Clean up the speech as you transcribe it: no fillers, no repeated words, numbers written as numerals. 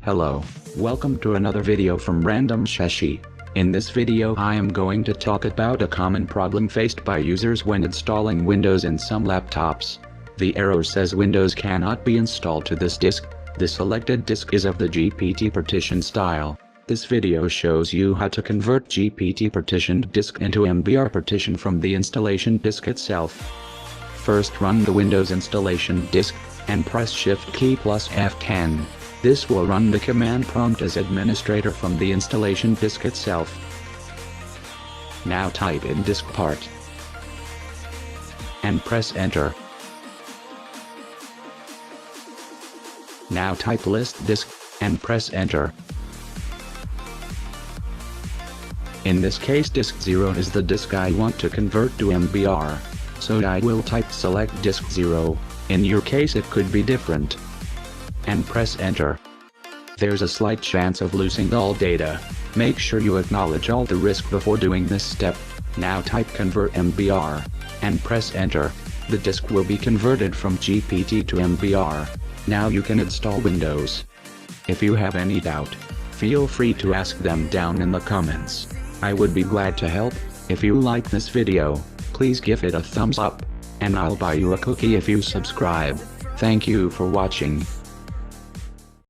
Hello, welcome to another video from Random Shashi. In this video I am going to talk about a common problem faced by users when installing Windows in some laptops. The error says Windows cannot be installed to this disk. The selected disk is of the GPT partition style. This video shows you how to convert GPT partitioned disk into MBR partition from the installation disk itself. First, run the Windows installation disk, and press Shift key plus F10. This will run the command prompt as administrator from the installation disk itself. Now type in disk part, and press enter. Now type list disk, and press enter. In this case disk 0 is the disk I want to convert to MBR. So I will type select disk 0, in your case it could be different, and press enter. There's a slight chance of losing all data. Make sure you acknowledge all the risk before doing this step. Now type convert MBR, and press enter. The disk will be converted from GPT to MBR. Now you can install Windows. If you have any doubt, feel free to ask them down in the comments. I would be glad to help. If you like this video, please give it a thumbs up, and I'll buy you a cookie if you subscribe. Thank you for watching.